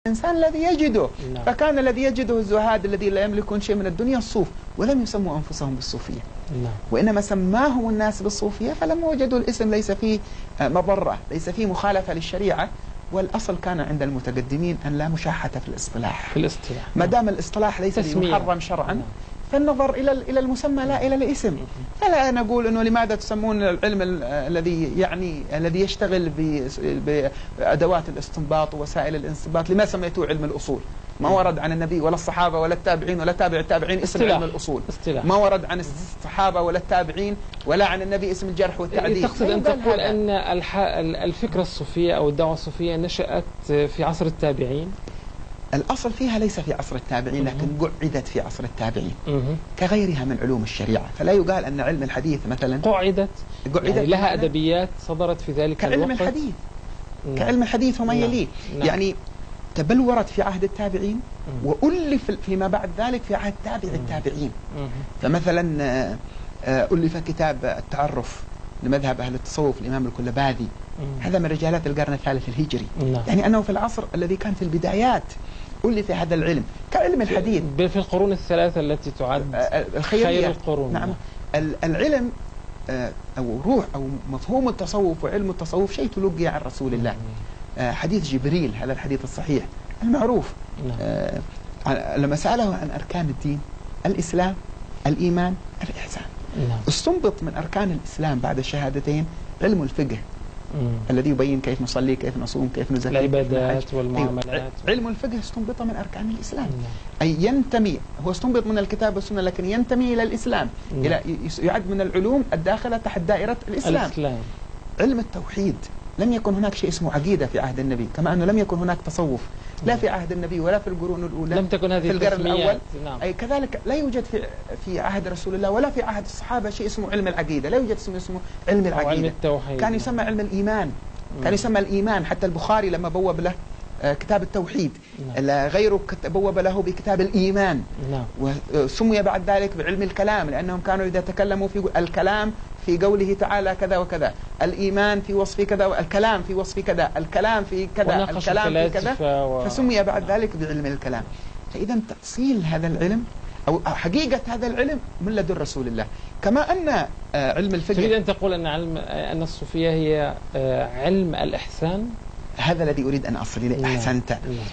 الإنسان الذي يجده. نعم. فكان الذي يجده الزهاد الذي لا يملكون شيء من الدنيا الصوف، ولم يسموا أنفسهم بالصوفية. نعم. وإنما سماهم الناس بالصوفية فلما وجدوا الاسم ليس فيه مضرة، ليس فيه مخالفة للشريعة. والأصل كان عند المتقدمين أن لا مشاحة في الاصطلاح. ما دام الاصطلاح ليس محرم شرعا، نعم. فالنظر إلى المسمى لا إلى الاسم. فلا نقول أنه لماذا تسمون العلم الذي يشتغل بأدوات الاستنباط ووسائل الاستنباط، لما سميتوه علم الأصول؟ ما ورد عن النبي ولا الصحابة ولا التابعين ولا تابع التابعين اسم علم الأصول. ما ورد عن الصحابة ولا التابعين ولا عن النبي اسم الجرح والتعديل. تقصد أن تقول أن الفكرة الصوفية أو الدعوة الصوفية نشأت في عصر التابعين؟ الأصل فيها ليس في عصر التابعين، لكن قعدت في عصر التابعين كغيرها من علوم الشريعة. فلا يقال أن علم الحديث مثلا قعدت يعني لها أدبيات صدرت في ذلك الوقت كعلم الحديث. كعلم الحديث وما يليه. يعني تبلورت في عهد التابعين وألف فيما بعد ذلك في عهد تابع التابعين. فمثلا ألف كتاب التعرف لمذهب أهل التصوف الإمام الكلباذي، هذا من رجالات القرن الثالث الهجري. يعني أنه في العصر الذي كان في البدايات ألف هذا العلم كعلم الحديث في القرون الثلاثة التي تعد خير القرون. نعم. العلم أو روح أو مفهوم التصوف وعلم التصوف شيء تلقي عن رسول الله. حديث جبريل، هذا الحديث الصحيح المعروف، لما سأله عن أركان الدين: الإسلام، الإيمان، الإحسان. استنبط من أركان الإسلام بعد الشهادتين علم الفقه الذي يبين كيف نصلي، كيف نصوم، كيف نزكي، العبادات والمعاملات. علم الفقه استنبط من أركان الإسلام. أي ينتمي، هو استنبط من الكتاب والسنة لكن ينتمي إلى الإسلام. يعد من العلوم الداخلة تحت دائرة الإسلام. علم التوحيد لم يكن هناك شيء اسمه عقيدة في عهد النبي، كما أنه لم يكن هناك تصوف لا في عهد النبي ولا في القرون الأولى، لم تكن هذه في القرن الأول. نعم. أي كذلك لا يوجد في عهد رسول الله ولا في عهد الصحابة شيء اسمه علم العقيدة، لا يوجد اسمه علم العقيدة. علم التوحيد. كان يسمى علم الإيمان. كان يسمى الإيمان. حتى البخاري لما بوب له كتاب التوحيد، غيره بوب له بكتاب الإيمان. وسمي بعد ذلك بعلم الكلام، لأنهم كانوا إذا تكلموا في الكلام في قوله تعالى كذا وكذا، الإيمان في وصف كذا، الكلام في وصف كذا، الكلام في كذا، الكلام في كذا، فسمي بعد ذلك بعلم الكلام. فإذا تأصيل هذا العلم أو حقيقة هذا العلم من لدن رسول الله. كما أن علم الفقه، تريد أن تقول أن الصوفية هي علم الإحسان؟ هذا الذي أريد أن أصل إليه. أحسنت.